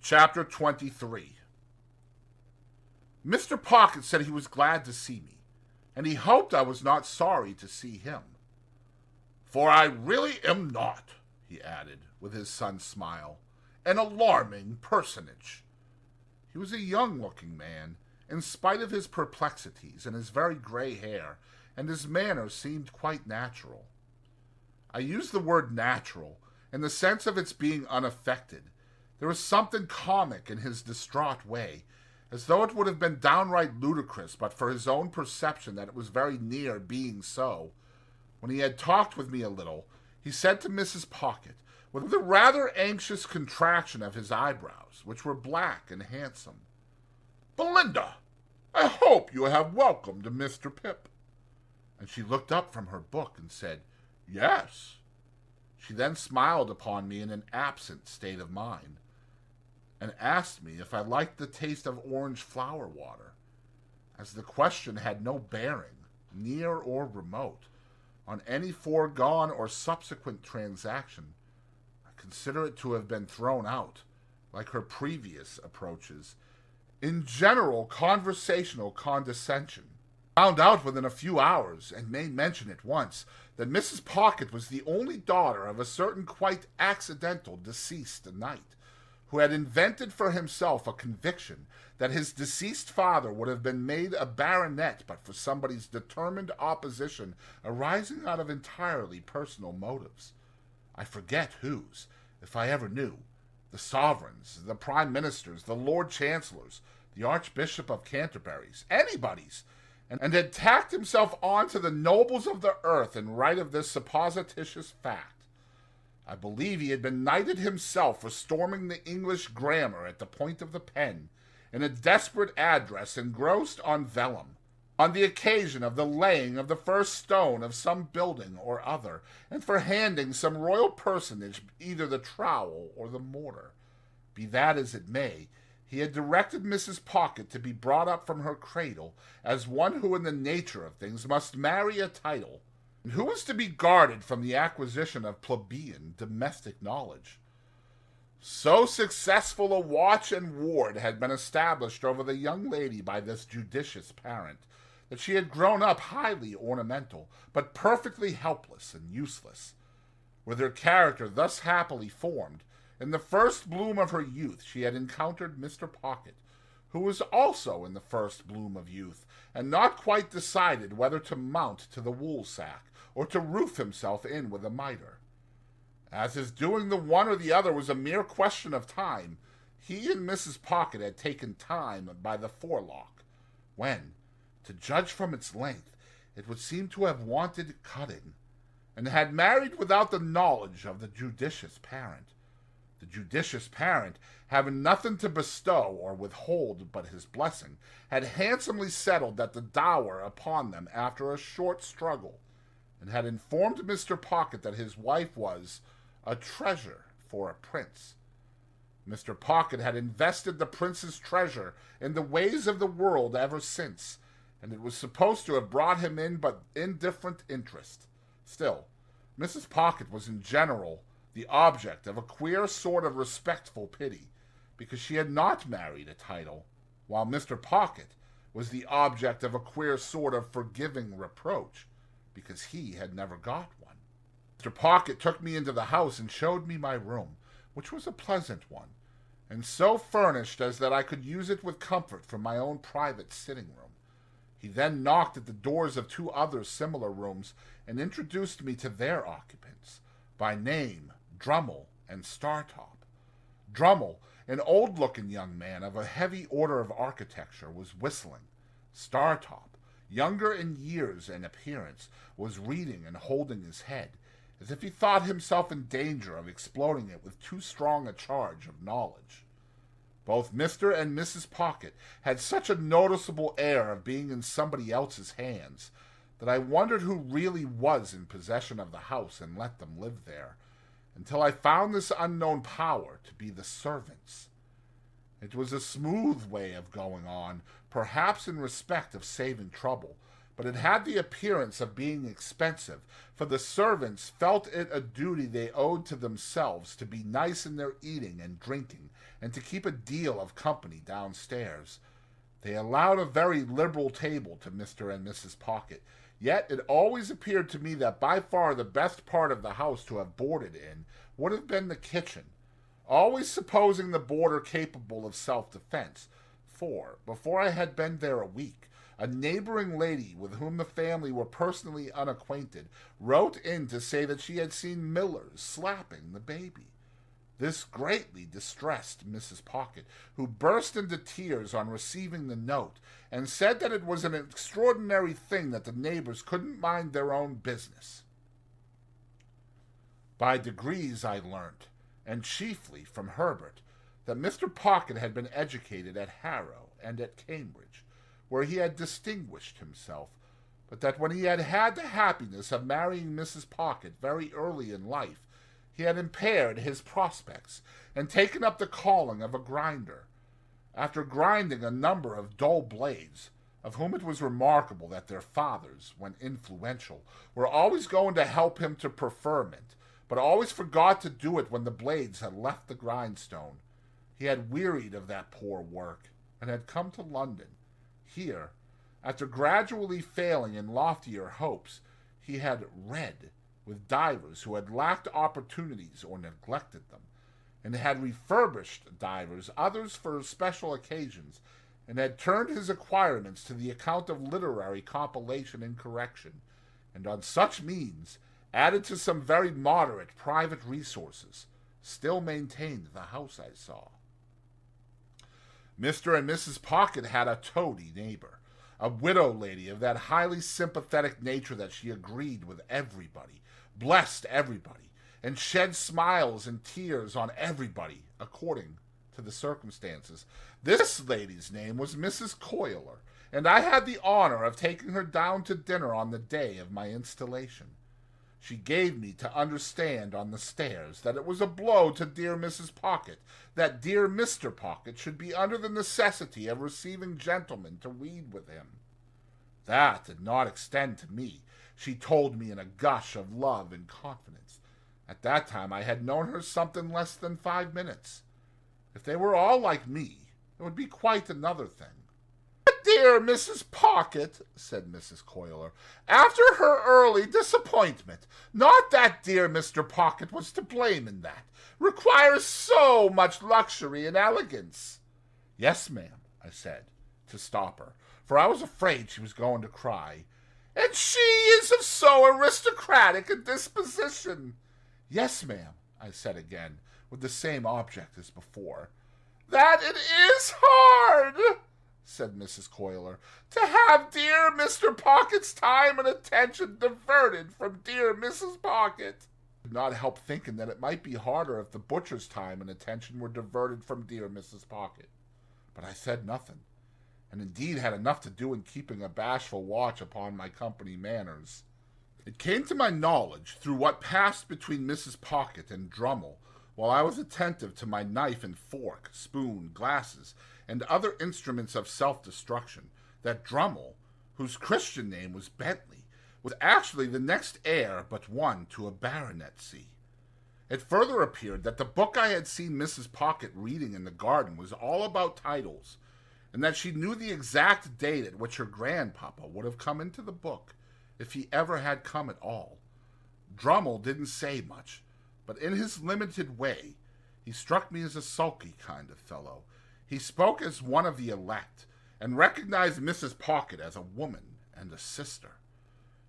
Chapter 23. Mr. Pocket said he was glad to see me, and he hoped I was not sorry to see him. For I really am not, he added, with his son's smile, an alarming personage. He was a young-looking man, in spite of his perplexities and his very gray hair, and his manner seemed quite natural. I use the word natural in the sense of its being unaffected. There was something comic in his distraught way, as though it would have been downright ludicrous but for his own perception that it was very near being so. When he had talked with me a little, he said to Mrs. Pocket, with a rather anxious contraction of his eyebrows, which were black and handsome, "Belinda, I hope you have welcomed Mr. Pip." And she looked up from her book and said, "Yes." She then smiled upon me in an absent state of mind, and asked me if I liked the taste of orange flower water. As the question had no bearing, near or remote, on any foregone or subsequent transaction, I consider it to have been thrown out, like her previous approaches, in general conversational condescension. Found out within a few hours, and may mention at once, that Mrs. Pocket was the only daughter of a certain quite accidental deceased knight, who had invented for himself a conviction that his deceased father would have been made a baronet but for somebody's determined opposition arising out of entirely personal motives. I forget whose, if I ever knew. The sovereigns, the prime ministers, the lord chancellors, the archbishop of Canterbury's, anybody's, and had tacked himself on to the nobles of the earth in right of this supposititious fact. I believe he had been knighted himself for storming the English grammar at the point of the pen, in a desperate address engrossed on vellum, on the occasion of the laying of the first stone of some building or other, and for handing some royal personage either the trowel or the mortar. Be that as it may, he had directed Mrs. Pocket to be brought up from her cradle as one who in the nature of things must marry a title, and who was to be guarded from the acquisition of plebeian domestic knowledge. So successful a watch and ward had been established over the young lady by this judicious parent, that she had grown up highly ornamental, but perfectly helpless and useless. With her character thus happily formed, in the first bloom of her youth she had encountered Mr. Pocket, who was also in the first bloom of youth, and not quite decided whether to mount to the woolsack, or to roof himself in with a mitre. As his doing the one or the other was a mere question of time, he and Mrs. Pocket had taken time by the forelock, when, to judge from its length, it would seem to have wanted cutting, and had married without the knowledge of the judicious parent. The judicious parent, having nothing to bestow or withhold but his blessing, had handsomely settled that the dower upon them after a short struggle, and had informed Mr. Pocket that his wife was a treasure for a prince. Mr. Pocket had invested the prince's treasure in the ways of the world ever since, and it was supposed to have brought him in but indifferent interest. Still, Mrs. Pocket was in general the object of a queer sort of respectful pity, because she had not married a title, while Mr. Pocket was the object of a queer sort of forgiving reproach, because he had never got one. Mr. Pocket took me into the house and showed me my room, which was a pleasant one, and so furnished as that I could use it with comfort for my own private sitting-room. He then knocked at the doors of two other similar rooms and introduced me to their occupants, by name, Drummle and Startop. Drummle, an old-looking young man of a heavy order of architecture, was whistling. Startop, younger in years and appearance, was reading and holding his head, as if he thought himself in danger of exploding it with too strong a charge of knowledge. Both Mr. and Mrs. Pocket had such a noticeable air of being in somebody else's hands that I wondered who really was in possession of the house and let them live there, until I found this unknown power to be the servants. It was a smooth way of going on, perhaps in respect of saving trouble, but it had the appearance of being expensive, for the servants felt it a duty they owed to themselves to be nice in their eating and drinking, and to keep a deal of company downstairs. They allowed a very liberal table to Mr. and Mrs. Pocket, yet it always appeared to me that by far the best part of the house to have boarded in would have been the kitchen, always supposing the boarder capable of self-defense, for, before I had been there a week, a neighboring lady with whom the family were personally unacquainted wrote in to say that she had seen Millers slapping the baby. This greatly distressed Mrs. Pocket, who burst into tears on receiving the note, and said that it was an extraordinary thing that the neighbors couldn't mind their own business. By degrees I learnt, and chiefly from Herbert, that Mr. Pocket had been educated at Harrow and at Cambridge, where he had distinguished himself, but that when he had had the happiness of marrying Mrs. Pocket very early in life, he had impaired his prospects, and taken up the calling of a grinder. After grinding a number of dull blades, of whom it was remarkable that their fathers, when influential, were always going to help him to preferment, but always forgot to do it when the blades had left the grindstone, he had wearied of that poor work, and had come to London. Here, after gradually failing in loftier hopes, he had read with divers who had lacked opportunities or neglected them, and had refurbished divers others for special occasions, and had turned his acquirements to the account of literary compilation and correction, and on such means, added to some very moderate private resources, still maintained the house I saw. Mr. and Mrs. Pocket had a toady neighbor, a widow lady of that highly sympathetic nature that she agreed with everybody, blessed everybody, and shed smiles and tears on everybody, according to the circumstances. This lady's name was Mrs. Coiler, and I had the honor of taking her down to dinner on the day of my installation. She gave me to understand on the stairs that it was a blow to dear Mrs. Pocket that dear Mr. Pocket should be under the necessity of receiving gentlemen to read with him. That did not extend to me, she told me in a gush of love and confidence. At that time I had known her something less than 5 minutes. If they were all like me, it would be quite another thing. Dear Mrs. Pocket, said Mrs. Coiler, after her early disappointment, not that dear Mr. Pocket was to blame in that, requires so much luxury and elegance. Yes, ma'am, I said, to stop her, for I was afraid she was going to cry. And she is of so aristocratic a disposition. Yes, ma'am, I said again, with the same object as before. That it is hard, said Mrs. Coiler, to have dear Mr. Pocket's time and attention diverted from dear Mrs. Pocket. I could not help thinking that it might be harder if the butcher's time and attention were diverted from dear Mrs. Pocket. But I said nothing, and indeed had enough to do in keeping a bashful watch upon my company manners. It came to my knowledge through what passed between Mrs. Pocket and Drummle, while I was attentive to my knife and fork, spoon, glasses, and other instruments of self-destruction, that Drummle, whose Christian name was Bentley, was actually the next heir but one to a baronetcy. It further appeared that the book I had seen Mrs. Pocket reading in the garden was all about titles, and that she knew the exact date at which her grandpapa would have come into the book, if he ever had come at all. Drummle didn't say much, but in his limited way, he struck me as a sulky kind of fellow. He spoke as one of the elect, and recognized Mrs. Pocket as a woman and a sister.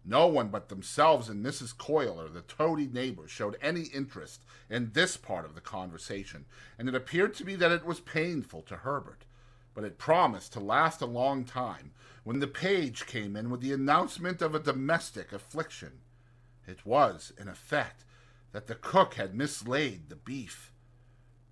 No one but themselves and Mrs. Coiler, the toady neighbor, showed any interest in this part of the conversation, and it appeared to me that it was painful to Herbert. But it promised to last a long time, when the page came in with the announcement of a domestic affliction. It was, in effect, that the cook had mislaid the beef.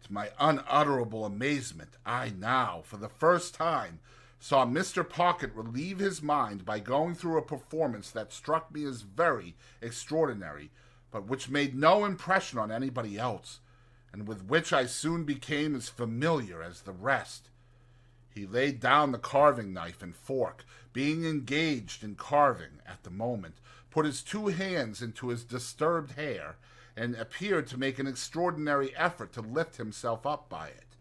To my unutterable amazement, I now, for the first time, saw Mr. Pocket relieve his mind by going through a performance that struck me as very extraordinary, but which made no impression on anybody else, and with which I soon became as familiar as the rest. He laid down the carving knife and fork, being engaged in carving at the moment, put his 2 hands into his disturbed hair, and appeared to make an extraordinary effort to lift himself up by it.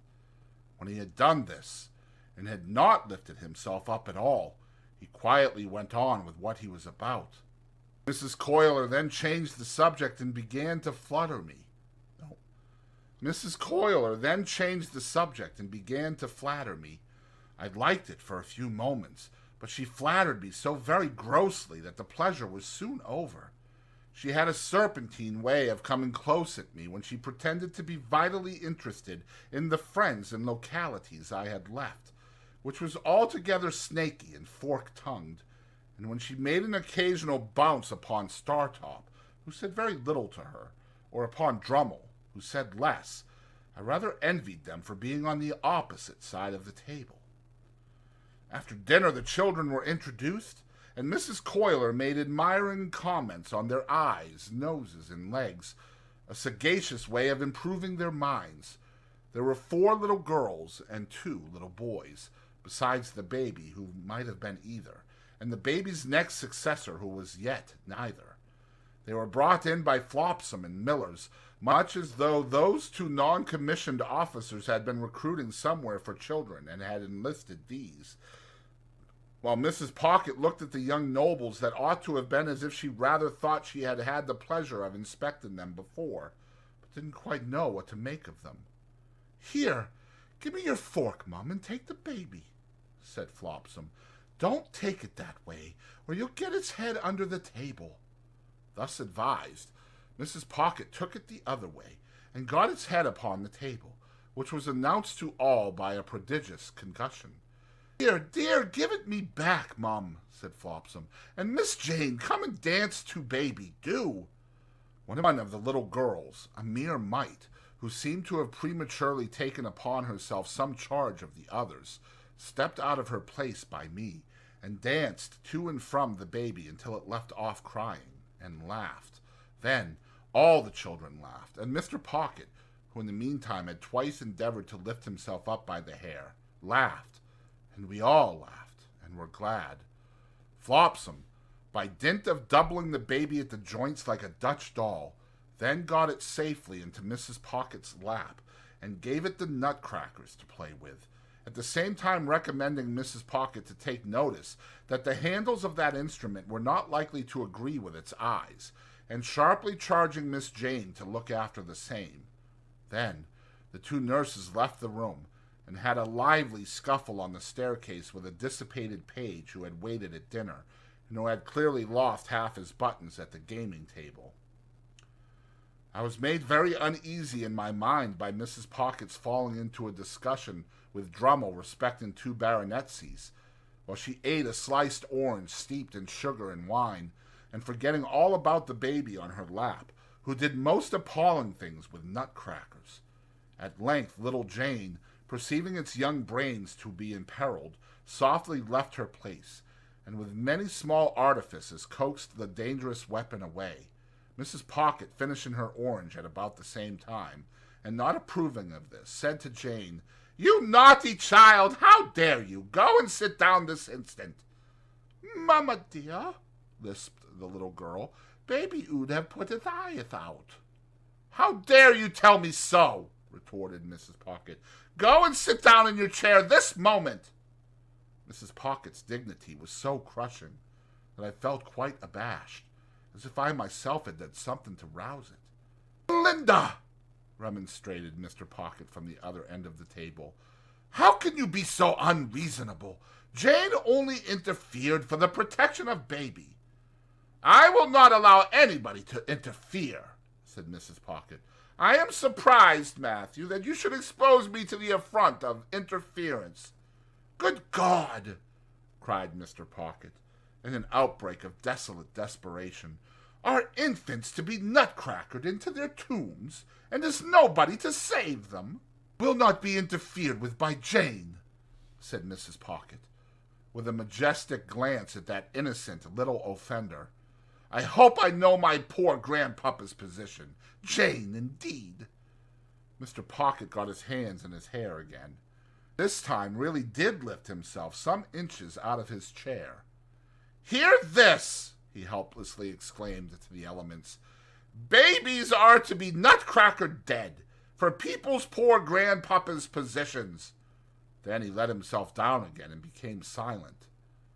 When he had done this, and had not lifted himself up at all, he quietly went on with what he was about. Mrs. Coiler then changed the subject and began to flatter me. I liked it for a few moments, but she flattered me so very grossly that the pleasure was soon over. She had a serpentine way of coming close at me when she pretended to be vitally interested in the friends and localities I had left, which was altogether snaky and fork-tongued, and when she made an occasional bounce upon Startop, who said very little to her, or upon Drummle, who said less, I rather envied them for being on the opposite side of the table. After dinner the children were introduced, and Mrs. Coiler made admiring comments on their eyes, noses, and legs, a sagacious way of improving their minds. There were 4 little girls and 2 little boys, besides the baby, who might have been either, and the baby's next successor, who was yet neither. They were brought in by Flopsome and Millers, much as though those 2 non-commissioned officers had been recruiting somewhere for children and had enlisted these, while Mrs. Pocket looked at the young nobles that ought to have been as if she rather thought she had had the pleasure of inspecting them before, but didn't quite know what to make of them. "Here, give me your fork, Mum, and take the baby," said Flopsome. "Don't take it that way, or you'll get its head under the table." Thus advised, Mrs. Pocket took it the other way, and got its head upon the table, which was announced to all by a prodigious concussion. "Dear, dear, give it me back, Mum," said Flopsome, "and Miss Jane, come and dance to baby, do." One of the little girls, a mere mite, who seemed to have prematurely taken upon herself some charge of the others, stepped out of her place by me, and danced to and from the baby until it left off crying, and laughed. Then all the children laughed, and Mr. Pocket, who in the meantime had twice endeavored to lift himself up by the hair, laughed, and we all laughed, and were glad. Flopsome, by dint of doubling the baby at the joints like a Dutch doll, then got it safely into Mrs. Pocket's lap, and gave it the nutcrackers to play with, at the same time recommending Mrs. Pocket to take notice that the handles of that instrument were not likely to agree with its eyes, and sharply charging Miss Jane to look after the same. Then the 2 nurses left the room, and had a lively scuffle on the staircase with a dissipated page who had waited at dinner, and who had clearly lost half his buttons at the gaming table. I was made very uneasy in my mind by Mrs. Pocket's falling into a discussion with Drummle respecting 2 baronetcies, while she ate a sliced orange steeped in sugar and wine, and forgetting all about the baby on her lap, who did most appalling things with nutcrackers. At length little Jane, perceiving its young brains to be imperiled, softly left her place, and with many small artifices coaxed the dangerous weapon away, Mrs. Pocket finishing her orange at about the same time, and not approving of this, said to Jane, "You naughty child, how dare you? Go and sit down this instant." "Mamma dear," lisped the little girl, "baby ood have put its eyeth out." "How dare you tell me so?" retorted Mrs. Pocket. "Go and sit down in your chair this moment." Mrs. Pocket's dignity was so crushing that I felt quite abashed, as if I myself had done something to rouse it. "Linda," remonstrated Mr. Pocket from the other end of the table, "how can you be so unreasonable? Jane only interfered for the protection of baby." "I will not allow anybody to interfere," said Mrs. Pocket. "I am surprised, Matthew, that you should expose me to the affront of interference." "Good God!" cried Mr. Pocket, in an outbreak of desolate desperation. "Are infants to be nutcrackered into their tombs, and is nobody to save them?" "Will not be interfered with by Jane," said Mrs. Pocket, with a majestic glance at that innocent little offender. "I hope I know my poor grandpapa's position. Jane, indeed!" Mr. Pocket got his hands in his hair again. this time really did lift himself some inches out of his chair. "Hear this!" he helplessly exclaimed to the elements. "Babies are to be nutcracker dead, for people's poor grandpapa's positions." Then he let himself down again and became silent.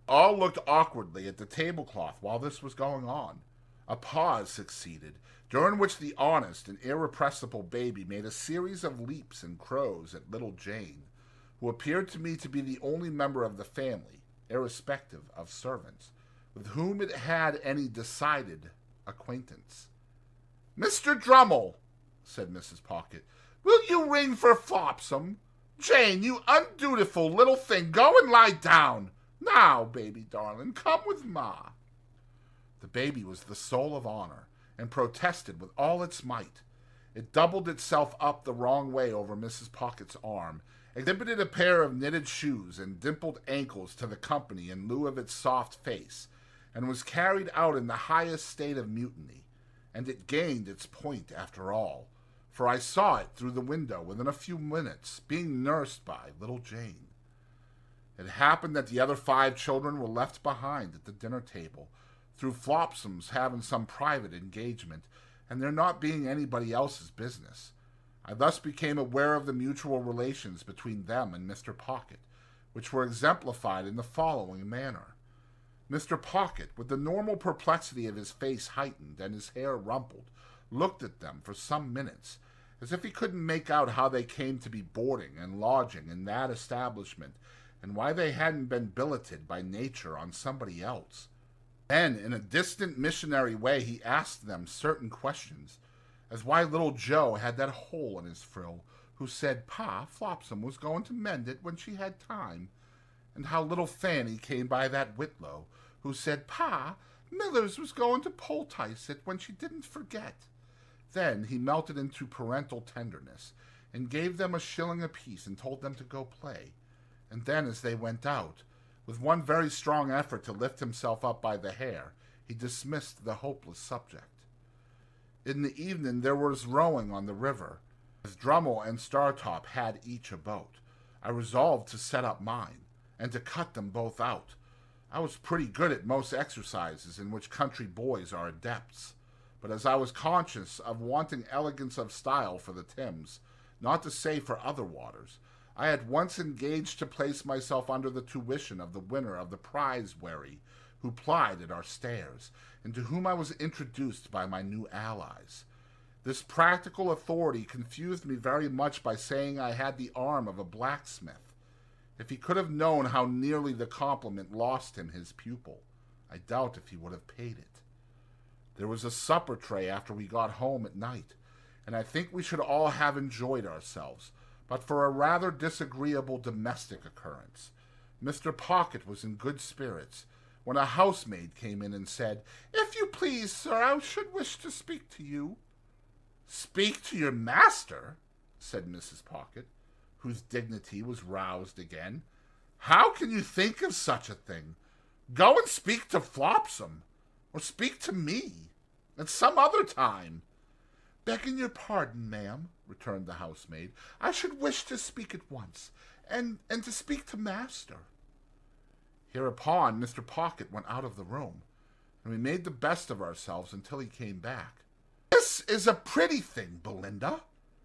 All looked awkwardly at the tablecloth while this was going on. A pause succeeded, during which the honest and irrepressible baby made a series of leaps and crows at little Jane, who appeared to me to be the only member of the family, irrespective of servants, with whom it had any decided acquaintance. "Mr. Drummle," said Mrs. Pocket, "will you ring for Flopsome? Jane, you undutiful little thing, go and lie down. Now, baby darling, come with Ma." The baby was the soul of honor, and protested with all its might. It doubled itself up the wrong way over Mrs. Pocket's arm, exhibited a pair of knitted shoes and dimpled ankles to the company in lieu of its soft face, and was carried out in the highest state of mutiny. And it gained its point after all, for I saw it through the window within a few minutes, being nursed by little Jane. It happened that the other 5 children were left behind at the dinner table, through Flopsome's having some private engagement, and there not being anybody else's business. I thus became aware of the mutual relations between them and Mr. Pocket, which were exemplified in the following manner. Mr. Pocket, with the normal perplexity of his face heightened and his hair rumpled, looked at them for some minutes, as if he couldn't make out how they came to be boarding and lodging in that establishment, and why they hadn't been billeted by nature on somebody else. Then, in a distant missionary way, he asked them certain questions, as why little Joe had that hole in his frill, who said Pa Flopsome was going to mend it when she had time, and how little Fanny came by that Whitlow, who said Pa Millers was going to poultice it when she didn't forget. Then he melted into parental tenderness, and gave them a shilling apiece and told them to go play. And then, as they went out, with one very strong effort to lift himself up by the hair, he dismissed the hopeless subject. In the evening there was rowing on the river. As Drummle and Startop had each a boat, I resolved to set up mine, and to cut them both out. I was pretty good at most exercises in which country boys are adepts, but as I was conscious of wanting elegance of style for the Thames, not to say for other waters, I at once engaged to place myself under the tuition of the winner of the prize wherry, who plied at our stairs, and to whom I was introduced by my new allies. This practical authority confused me very much by saying I had the arm of a blacksmith. If he could have known how nearly the compliment lost him his pupil, I doubt if he would have paid it. There was a supper tray after we got home at night, and I think we should all have enjoyed ourselves, but for a rather disagreeable domestic occurrence. Mr. Pocket was in good spirits, when a housemaid came in and said, "If you please, sir, I should wish to speak to you." "Speak to your master?" said Mrs. Pocket, whose dignity was roused again. "How can you think of such a thing? Go and speak to Flopsome, or speak to me, at some other time." "Begging your pardon, ma'am," returned the housemaid, "I should wish to speak at once, and to speak to master." Hereupon Mr. Pocket went out of the room, and we made the best of ourselves until he came back. "This is a pretty thing, Belinda,"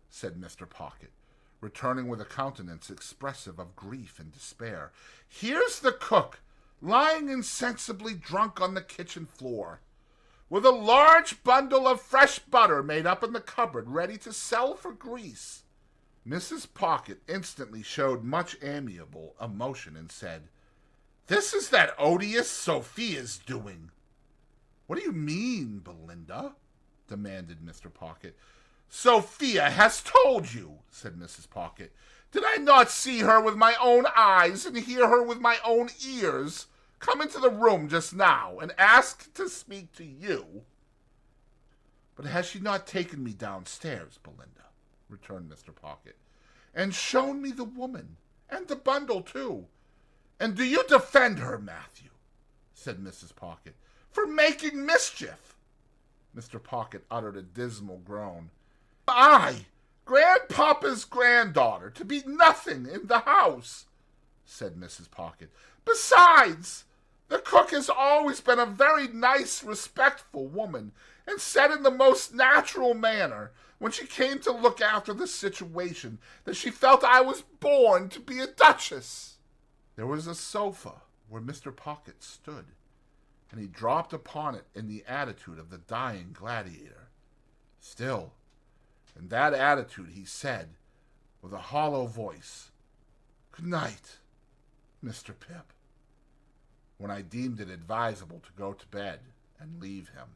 said Mr. Pocket, returning with a countenance expressive of grief and despair. "Here's the cook, lying insensibly drunk on the kitchen floor, with a large bundle of fresh butter made up in the cupboard, ready to sell for grease." Mrs. Pocket instantly showed much amiable emotion and said, "This is that odious Sophia's doing." "What do you mean, Belinda?" demanded Mr. Pocket. "Sophia has told you," said Mrs. Pocket. "Did I not see her with my own eyes and hear her with my own ears come into the room just now and ask to speak to you?" "But has she not taken me downstairs, Belinda," returned Mr. Pocket, "and shown me the woman, and the bundle too?" "And do you defend her, Matthew," said Mrs. Pocket, "for making mischief?" Mr. Pocket uttered a dismal groan. "I Grandpapa's granddaughter to be nothing in the house, said Mrs. Pocket. Besides, the cook has always been a very nice, respectful woman, and said in the most natural manner, when she came to look after the situation, that she felt I was born to be a duchess. There was a sofa where Mr. Pocket stood, and he dropped upon it in the attitude of the dying gladiator. Still, in that attitude he said, with a hollow voice, "Good night, Mr. Pip," when I deemed it advisable to go to bed and leave him.